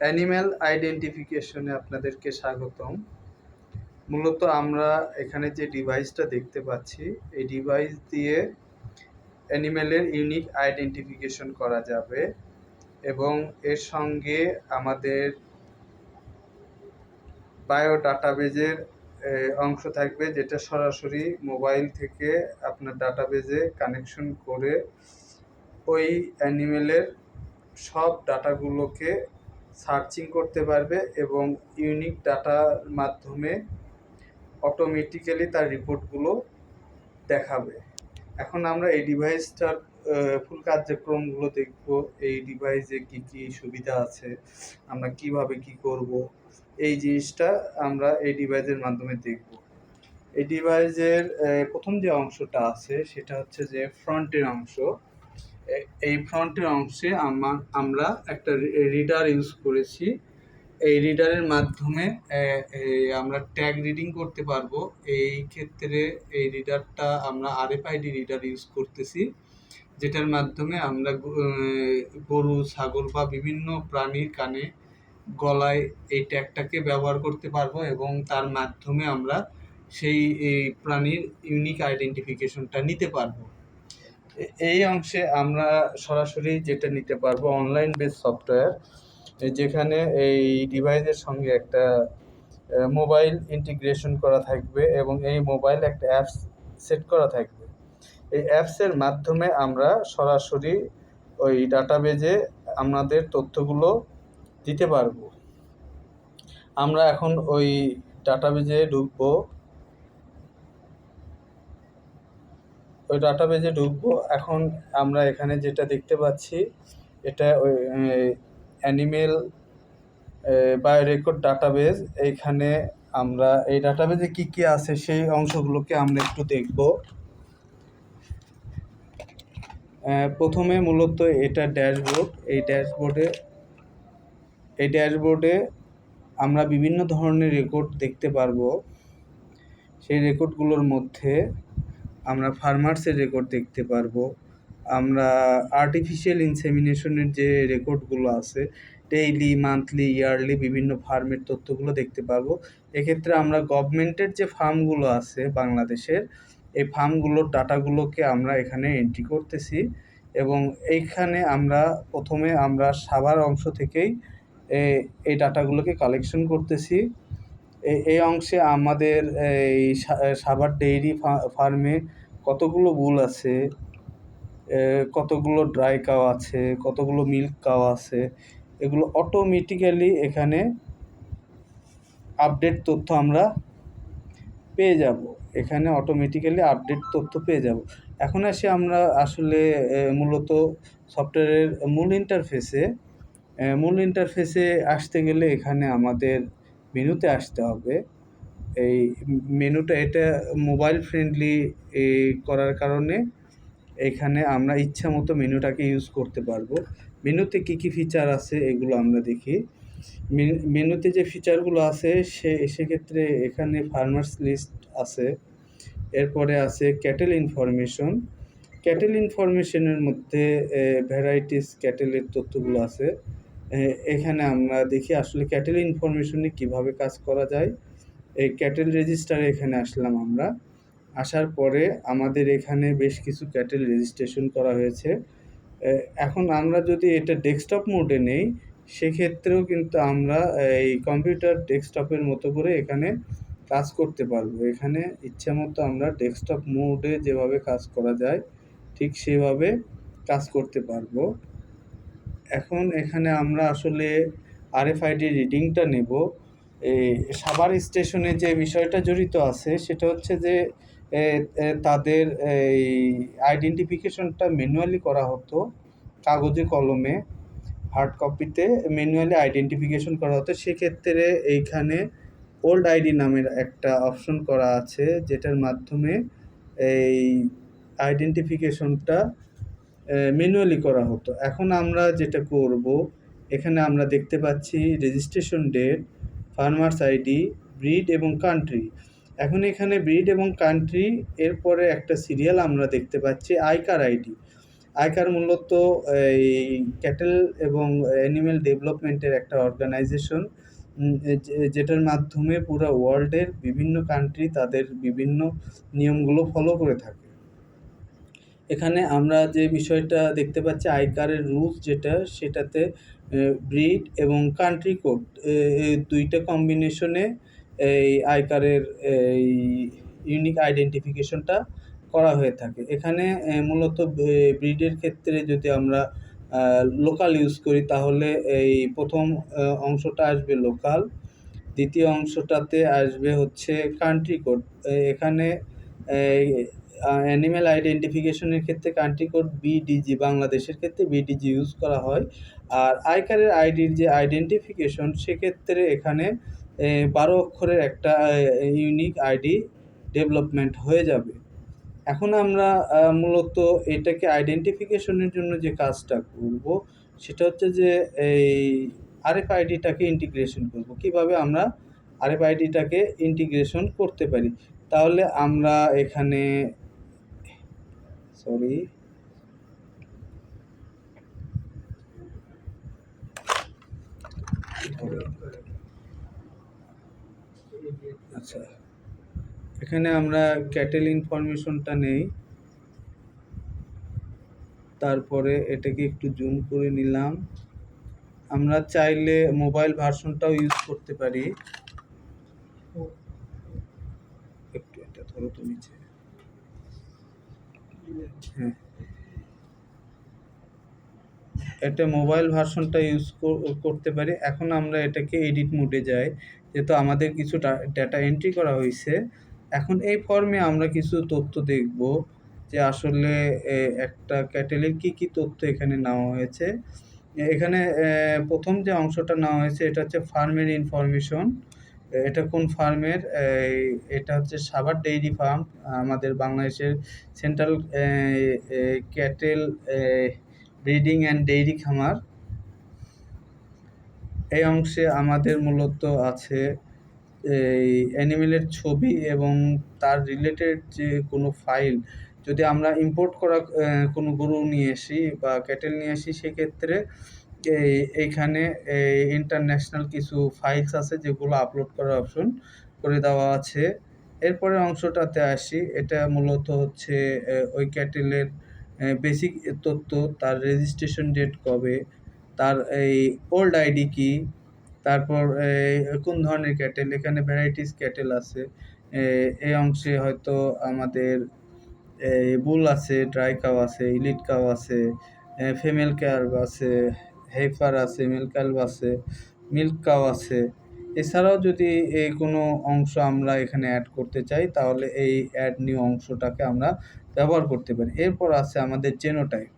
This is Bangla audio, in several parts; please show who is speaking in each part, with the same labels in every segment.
Speaker 1: অ্যানিম্যাল আইডেন্টিফিকেশনে আপনাদেরকে স্বাগতম। মূলত আমরা এখানে যে ডিভাইসটা দেখতে পাচ্ছি, এই ডিভাইস দিয়ে অ্যানিম্যালের ইউনিক আইডেন্টিফিকেশন করা যাবে এবং এর সঙ্গে আমাদের বায়ো ডাটাবেজের অংশ থাকবে, যেটা সরাসরি মোবাইল থেকে আপনার ডাটাবেজে কানেকশন করে ওই অ্যানিমেলের সব ডাটাগুলোকে সার্চিং করতে পারবে এবং ইউনিক ডাটার মাধ্যমে অটোমেটিক্যালি তার রিপোর্টগুলো দেখাবে। এখন আমরা এই ডিভাইসটার ফুল কার্যক্রমগুলো দেখব। এই ডিভাইসে কি কি সুবিধা আছে, আমরা কিভাবে কি করব, এই জিনিসটা আমরা এই ডিভাইসের মাধ্যমে দেখব। এই ডিভাইসের প্রথম যে অংশটা আছে সেটা হচ্ছে যে ফ্রন্টের অংশ। এই ফ্রন্টের অংশে আমরা একটা রিডার ইউজ করেছি। এই রিডারের মাধ্যমে আমরা ট্যাগ রিডিং করতে পারবো। এই ক্ষেত্রে এই রিডারটা আমরা RFID রিডার ইউজ করতেছি, যেটার মাধ্যমে আমরা গরু, ছাগল বা বিভিন্ন প্রাণীর কানে, গলায় এই ট্যাগটাকে ব্যবহার করতে পারবো এবং তার মাধ্যমে আমরা সেই প্রাণীর ইউনিক আইডেন্টিফিকেশনটা নিতে পারবো। এই অংশে আমরা সরাসরি যেটা নিতে পারবো অনলাইন বেস সফটওয়্যার, যেখানে এই ডিভাইসের সঙ্গে একটা মোবাইল ইন্টিগ্রেশন করা থাকবে এবং এই মোবাইল একটা অ্যাপস সেট করা থাকবে। এই অ্যাপসের মাধ্যমে আমরা সরাসরি ওই ডাটাবেজে আমাদের তথ্যগুলো দিতে পারবো। আমরা এখন ওই ডাটাবেজে ঢুকবো। এখন আমরা এখানে যেটা দেখতে পাচ্ছি, এটা ওই অ্যানিমেল বায়ো রেকর্ড ডাটাবেজ। এইখানে আমরা এই ডাটাবেজে কি কি আছে সেই অংশগুলোকে আমরা একটু দেখব। প্রথমে মূলত এটা ড্যাশবোর্ড। এই ড্যাশবোর্ডে আমরা বিভিন্ন ধরনের রেকর্ড দেখতে পারবো। সেই রেকর্ডগুলোর মধ্যে আমরা ফার্মার্সের রেকর্ড দেখতে পারবো, আমরা আর্টিফিশিয়াল ইনসেমিনেশনের যে রেকর্ডগুলো আছে, ডেইলি, মান্থলি, ইয়ারলি বিভিন্ন ফার্মের তথ্যগুলো দেখতে পারবো। এক্ষেত্রে আমরা গভর্নমেন্টের যে ফার্মগুলো আছে বাংলাদেশের, এই ফার্মগুলোর ডাটাগুলোকে আমরা এখানে এন্ট্রি করতেছি এবং এইখানে প্রথমে আমরা সাভার অংশ থেকেই এই ডাটাগুলোকে কালেকশন করতেছি। এই অংশে আমাদের এই সাভার ডেইরি ফার্মে কতগুলো বুল আছে, কতগুলো ড্রাই কাউ আছে, কতগুলো মিল্ক কাউ আছে, এগুলো অটোমেটিক্যালি এখানে আপডেট তথ্য আমরা পেয়ে যাব। এখন আসি আমরা আসলে মূলত সফটওয়্যারের মূল ইন্টারফেসে আসতে গেলে এখানে আমাদের মেনুতে আসতে হবে। এই মেনুটা এটা মোবাইল ফ্রেন্ডলি করার কারণে এখানে আমরা ইচ্ছা মতো মেনুটাকে ইউজ করতে পারবো। মেনুতে কি কি ফিচার আছে এগুলো আমরা দেখি। মেনুতে যে ফিচারগুলো আছে সেক্ষেত্রে এখানে ফার্মার্স লিস্ট আছে, এরপরে আছে ক্যাটেল ইনফরমেশনের মধ্যে ভ্যারাইটিস ক্যাটেলের তথ্যগুলো আছে। এখানে আমরা দেখি আসলে ক্যাটেল ইনফরমেশনে কিভাবে কাজ করা যায়। এই ক্যাটেল রেজিস্টারে এখানে আসলাম আমরা। আসার পরে আমাদের এখানে বেশ কিছু ক্যাটেল রেজিস্ট্রেশন করা হয়েছে। এখন আমরা যদি এটা ডেস্কটপ মোডে নেই, সেক্ষেত্রেও কিন্তু আমরা এই কম্পিউটার ডেস্কটপের মতো করে এখানে কাজ করতে পারবো। এখানে ইচ্ছা মতো আমরা ডেস্কটপ মোডে যেভাবে কাজ করা যায় ঠিক সেভাবে কাজ করতে পারবো। এখন এখানে আমরা আসলে RFID রিডিংটা নেব। এই সাভার স্টেশনে যে বিষয়টা জড়িত আছে সেটা হচ্ছে যে তাদের এই আইডেন্টিফিকেশনটা ম্যানুয়ালি করা হতো, কাগজে কলমে, হার্ড কপিতে ম্যানুয়ালি আইডেন্টিফিকেশন করা হতো। সেক্ষেত্রে এইখানে ওল্ড আইডি নামের একটা অপশন করা আছে, যেটার মাধ্যমে এই আইডেন্টিফিকেশনটা ম্যানুয়ালি করা হতো। এখন আমরা যেটা করব, এখানে আমরা দেখতে পাচ্ছি registration date, farmers ID, breed এবং কান্ট্রি। এখন এখানে ব্রিড এবং কান্ট্রি, এরপরে একটা সিরিয়াল আমরা দেখতে পাচ্ছি আইকার আইডি। আইকার মূলত এই ক্যাটেল এবং অ্যানিমেল ডেভেলপমেন্টের একটা অর্গানাইজেশন, যেটার মাধ্যমে পুরো ওয়ার্ল্ডের বিভিন্ন কান্ট্রি তাদের বিভিন্ন নিয়মগুলো ফলো করে থাকে। এখানে আমরা যে বিষয়টা দেখতে পাচ্ছি, আইকারের রুলস যেটা, সেটাতে ব্রিড এবং কান্ট্রি কোড এই দুইটা কম্বিনেশনে এই আইকারের এই ইউনিক আইডেন্টিফিকেশনটা করা হয়ে থাকে। এখানে মূলত ব্রিডের ক্ষেত্রে যদি আমরা লোকাল ইউজ করি, তাহলে এই প্রথম অংশটা আসবে লোকাল, দ্বিতীয় অংশটাতে আসবে হচ্ছে কান্ট্রি কোড। এখানে অ্যানিম্যাল আইডেন্টিফিকেশনের ক্ষেত্রে কান্ট্রি কোড বিডিজি, বাংলাদেশের ক্ষেত্রে বিডিজি ইউজ করা হয়। আর আইকারের আইডির যে আইডেন্টিফিকেশন, সেক্ষেত্রে এখানে 12 অক্ষরের একটা ইউনিক আইডি ডেভেলপমেন্ট হয়ে যাবে। এখন আমরা মূলত এটাকে আইডেন্টিফিকেশনের জন্য যে কাজটা করব, সেটা হচ্ছে যে এই আরএফআইডিটাকে ইন্টিগ্রেশন করব। কিভাবে আমরা আরএফআইডিটাকে ইন্টিগ্রেশন করতে পারি? তাহলে আমরা এখানে আচ্ছা, এখানে আমরা ক্যাটেল ইনফরমেশনটা নেই, তারপরে এটাকে একটু জুম করে নিলাম। আমরা চাইলে মোবাইল ভার্সনটাও ইউজ করতে পারি। একটু এটা ধরো তো নিচে। হ্যাঁ, এটা মোবাইল ভার্সনটা ইউজ করতে পারি। এখন আমরা এটাকে এডিট মোডে যাই, যেহেতু আমাদের কিছু ডাটা এন্ট্রি করা হয়েছে। এখন এই ফর্মে আমরা কিছু তথ্য দেখব যে আসলে একটা ক্যাটেলের কি তথ্য এখানে নেওয়া হয়েছে। এখানে প্রথম যে অংশটা নেওয়া হয়েছে, এটা হচ্ছে ফার্মের ইনফরমেশন। এটা কোন ফার্মের? এটা হচ্ছে সাভার ডেইরি ফার্ম, আমাদের বাংলাদেশের central cattle breeding and dairy খামার। এই অংশে আমাদের মূলত আছে এই অ্যানিমেলের ছবি এবং তার রিলেটেড যে কোনো ফাইল। যদি আমরা ইম্পোর্ট করা কোনো গরু নিয়ে আসি বা ক্যাটেল নিয়ে আসি, সেক্ষেত্রে এইখানে ইন্টারন্যাশনাল কিছু ফাইলস আছে, যেগুলো আপলোড করার অপশন করে দেওয়া আছে। এরপরে অংশটাতে আসি, এটা মূলত হচ্ছে ওই ক্যাটেলের বেসিক তথ্য, তার রেজিস্ট্রেশন ডেট কবে, তার এই ওল্ড আইডি কি, তারপর কোন ধরনের ক্যাটেল, এখানে ভ্যারাইটিস ক্যাটেল আছে। এই অংশে হয়তো আমাদের বুল আছে, ড্রাই কাউ আছে, ইলিট কাউ আছে, ফিমেল ক্যালভ আছে, হেফার আছে, মেল ক্যালভ আছে, মিল্ক কাউ আছে। এছাড়াও যদি এই কোনো অংশ আমরা এখানে অ্যাড করতে চাই, তাহলে এই অ্যাড নিউ অংশটাকে আমরা ব্যবহার করতে পারি। এরপর আছে আমাদের জেনোটাইপ।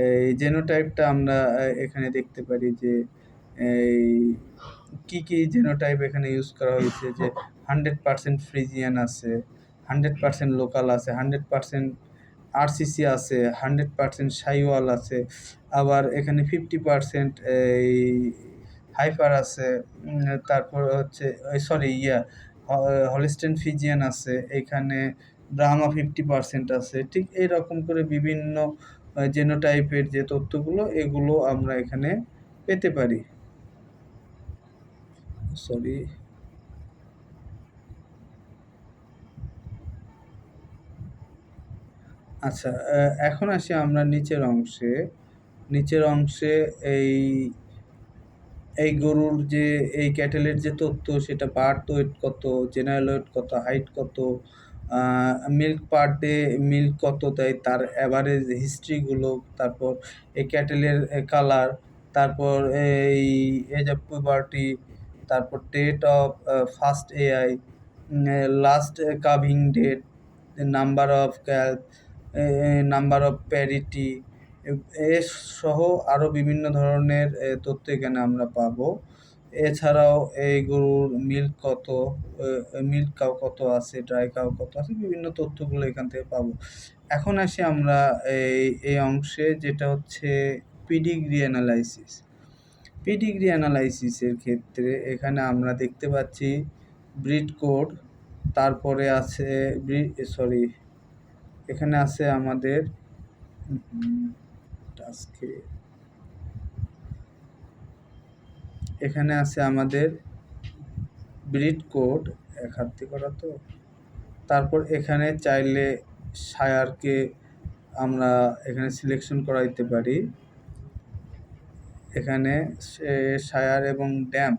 Speaker 1: এই জেনোটাইপটা আমরা এখানে দেখতে পারি যে এই কি জেনোটাইপ এখানে ইউজ করা হয়েছে, যে 100% ফ্রিজিয়ান আছে, 100% লোকাল আছে, 100% আরসিসি আছে, 100% সাইওয়াল আছে, আবার এখানে 50% এই হাইপার আছে, তারপর হচ্ছে হলিস্টেন ফিজিয়ান আছে, এখানে ব্রাহ্মা 50% আছে। ঠিক এইরকম করে বিভিন্ন জেনোটাইপের যে তথ্যগুলো, এগুলো আমরা এখানে পেতে পারি। আচ্ছা, এখন আসি আমরা নিচের অংশে এই গরুর যে এই ক্যাটেলের যে তথ্য, সেটা বার্থ ওয়েট কত, জেনারেল ওয়েট কত, হাইট কত, মিল্ক পার ডে মিল্ক কত দেয়, তার অ্যাভারেজ হিস্ট্রিগুলো, তারপর এই ক্যাটেলের কালার, তারপর এই এজ অফ পুবার্টি, তারপর date of first AI, last calving date, number of calves, number of parity, এর সহ আরও বিভিন্ন ধরনের তথ্য এখানে আমরা পাবো। এছাড়াও এই গরুর মিল্ক কত, মিল্ক কাউ কত আছে, ড্রাই কাউ কত আছে, বিভিন্ন তথ্যগুলো এখান থেকে পাবো। এখন আসি আমরা এই অংশে, যেটা হচ্ছে পিডিগ্রি অ্যানালাইসিস। পিডিগ্রি অ্যানালাইসিসের ক্ষেত্রে এখানে আমরা দেখতে পাচ্ছি ব্রিড কোড, তারপরে আছে এখানে আছে আমাদের টাস্কে এখানে আছে আমাদের ব্রিড কোড, এক হাতে করা তো। তারপর এখানে চাইলে শায়ারকে আমরা এখানে সিলেকশন করাইতে পারি। এখানে শায়ার এবং ড্যাম,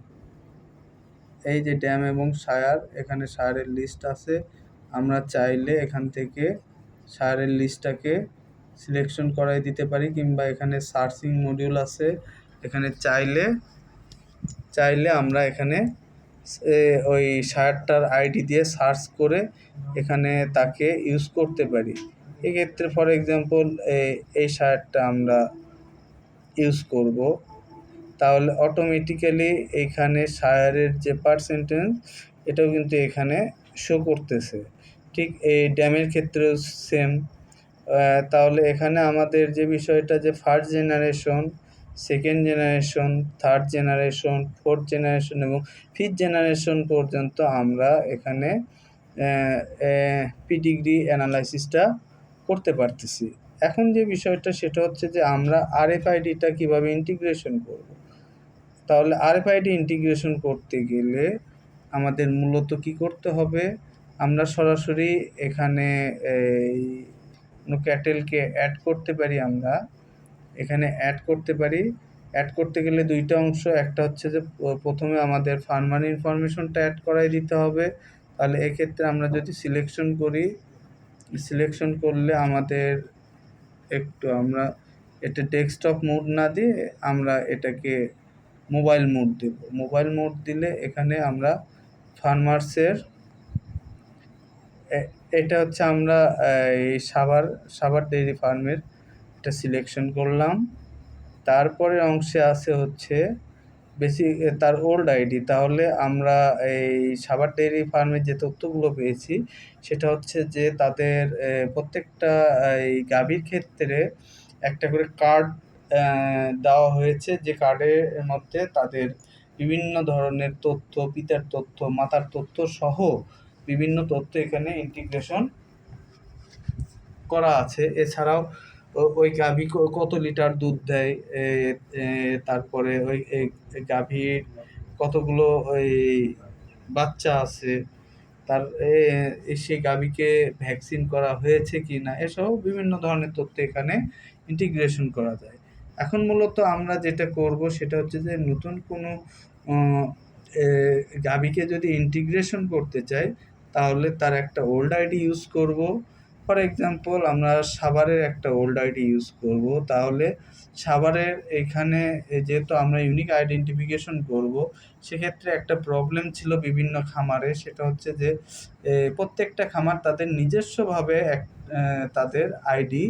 Speaker 1: এই যে ড্যাম এবং শায়ার, এখানে শায়ারের লিস্ট আছে। আমরা চাইলে এখান থেকে শায়ারের লিস্টটাকে সিলেকশন করাই দিতে পারি, কিংবা এখানে সার্চিং মডিউল আছে, এখানে চাইলে আমরা এখানে ওই শায়ারটার আইডি দিয়ে সার্চ করে এখানে তাকে ইউজ করতে পারি। এক্ষেত্রে ফর এক্সাম্পল এই শায়ারটা আমরা ইউজ করব, তাহলে অটোমেটিক্যালি এখানে শায়ারের যে পার্সেন্টেজ এটাও কিন্তু এখানে শো করতেছে। ঠিক এই ড্যামের ক্ষেত্রেও সেম। তাহলে এখানে আমাদের যে বিষয়টা, যে first generation, second generation, third generation, fourth generation এবং ফিফথ জেনারেশন পর্যন্ত আমরা এখানে পিডিগ্রি অ্যানালাইসিসটা করতে পারতেছি। এখন যে বিষয়টা সেটা হচ্ছে যে আমরা আরএফআইডিটা কীভাবে ইন্টিগ্রেশন করব। তাহলে আরএফআইডি ইন্টিগ্রেশন করতে গেলে আমাদের মূলত কি করতে হবে, আমরা সরাসরি এখানে এই ক্যাটেলকে অ্যাড করতে পারি। আমরা এখানে অ্যাড করতে পারি। অ্যাড করতে গেলে দুইটা অংশ, একটা হচ্ছে যে প্রথমে আমাদের ফার্মার ইনফরমেশনটা অ্যাড করাই দিতে হবে। তাহলে এক্ষেত্রে আমরা যদি সিলেকশন করি, সিলেকশন করলে আমাদের আমরা এটা ডেস্কটপ মোড না দিয়ে আমরা এটাকে মোবাইল মোড দেব। মোবাইল মোড দিলে এখানে আমরা ফার্মার্সের এটা হচ্ছে আমরা এই সাভার ডেইরি ফার্মের এটা সিলেকশন করলাম। তারপরে অংশে আছে হচ্ছে তার ওল্ড আইডি। তাহলে আমরা এই সাভার ডেইরি ফার্মের যে তথ্যগুলো পেয়েছি সেটা হচ্ছে যে তাদের প্রত্যেকটা এই গাভীর ক্ষেত্রে একটা করে কার্ড দেওয়া হয়েছে, যে কার্ডের মধ্যে তাদের বিভিন্ন ধরনের তথ্য, পিতার তথ্য, মাতার তথ্য সহ বিভিন্ন তথ্য এখানে ইন্টিগ্রেশন করা আছে। এছাড়াও ওই গাভী কত লিটার দুধ দেয়, তারপরে ওই গাভীর কতগুলো ওই বাচ্চা আছে, তার সেই গাভীকে ভ্যাকসিন করা হয়েছে কি না, এসব বিভিন্ন ধরনের তথ্য এখানে ইন্টিগ্রেশন করা যায়। এখন মূলত আমরা যেটা করব সেটা হচ্ছে যে নতুন কোনো গাভীকে যদি ইন্টিগ্রেশন করতে চাই তাহলে তার একটা ওল্ড আইডি ইউজ করব। ফর এক্সাম্পল আমরা সাভারের একটা ওল্ড আইডি ইউজ করব। তাহলে সাভারের এখানে যেহেতু আমরা ইউনিক আইডেন্টিফিকেশন করব, সেক্ষেত্রে একটা প্রবলেম ছিল বিভিন্ন খামারে, সেটা হচ্ছে যে প্রত্যেকটা খামার তাদের নিজস্বভাবে তাদের আইডি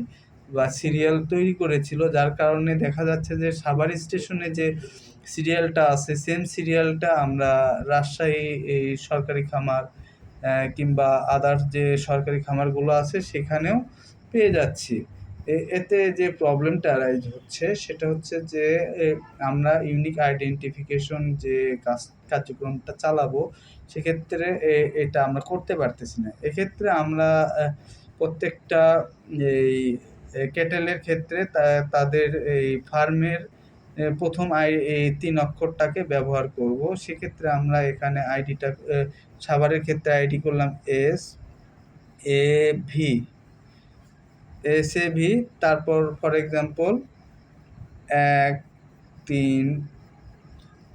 Speaker 1: বা সিরিয়াল তৈরি করেছিল, যার কারণে দেখা যাচ্ছে যে সাভার স্টেশনে যে সিরিয়ালটা আছে সেম সিরিয়ালটা আমরা রাজশাহী এই সরকারি খামার কিংবা আদার্স যে সরকারি খামারগুলো আছে সেখানেও পেয়ে যাচ্ছি। এতে যে প্রবলেমটা অ্যারাইজ হচ্ছে সেটা হচ্ছে যে আমরা ইউনিক আইডেন্টিফিকেশন যে কার্যক্রমটা চালাবো সেক্ষেত্রে এটা আমরা করতে পারতেছি না। এক্ষেত্রে আমরা প্রত্যেকটা এই ক্যাটেলের ক্ষেত্রে তাদের এই ফার্মের প্রথম এই 3 অক্ষরটাকে ব্যবহার করব। সেক্ষেত্রে আমরা এখানে আইডিটা সাভারের ক্ষেত্রে আইডি করলাম এস এ ভি, তারপর ফর এক্সাম্পল 1 3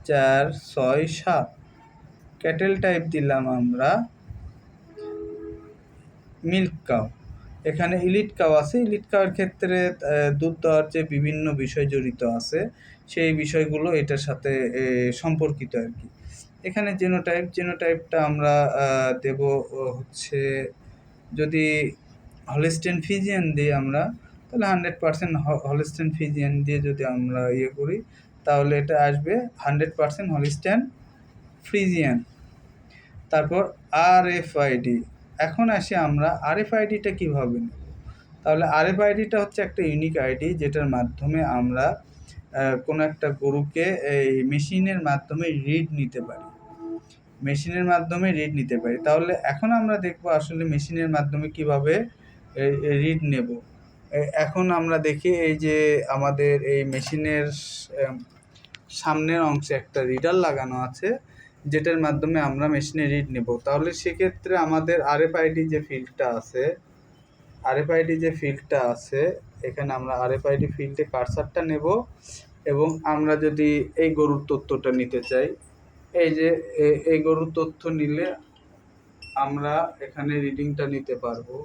Speaker 1: 4 6 7। ক্যাটেল টাইপ দিলাম আমরা মিল্ক কাউ। এখানে ইলিট কাউ আছে। ইলিট কাউয়ের ক্ষেত্রে দুধ দেওয়ার যে বিভিন্ন বিষয় জড়িত আছে সেই বিষয়গুলো এটার সাথে সম্পর্কিত আর কি। এখানে জেনোটাইপটা আমরা দেব হচ্ছে, যদি হলস্টেইন ফ্রিজিয়ান দিই আমরা তাহলে 100% হলস্টেইন ফ্রিজিয়ান দিয়ে যদি আমরা করি তাহলে এটা আসবে 100% হলস্টেইন ফ্রিজিয়ান। তারপর আরএফআইডি। এখন আসি আমরা আরএফআইডিটা কীভাবে নেব। তাহলে আরএফআইডিটা হচ্ছে একটা ইউনিক আইডি যেটার মাধ্যমে আমরা কোনো একটা গরুকে এই মেশিনের মাধ্যমে রিড নিতে পারি। তাহলে এখন আমরা দেখব আসলে মেশিনের মাধ্যমে কিভাবে রিড নেব। এখন আমরা দেখি এই যে আমাদের এই মেশিনের সামনের অংশে একটা রিডার লাগানো আছে, যেটার মাধ্যমে আমরা মেশিনে রিড নেব। তাহলে সেক্ষেত্রে আমাদের আরএফআইডি যে ফিল্ডটা আছে এখানে আমরা আরএফআইডি ফিল্ডে কার্সারটা নেব, এবং আমরা যদি এই গরুর তথ্যটা নিতে চাই, এই যে এই গরুর তথ্য নিলে আমরা এখানে রিডিংটা নিতে পারবো।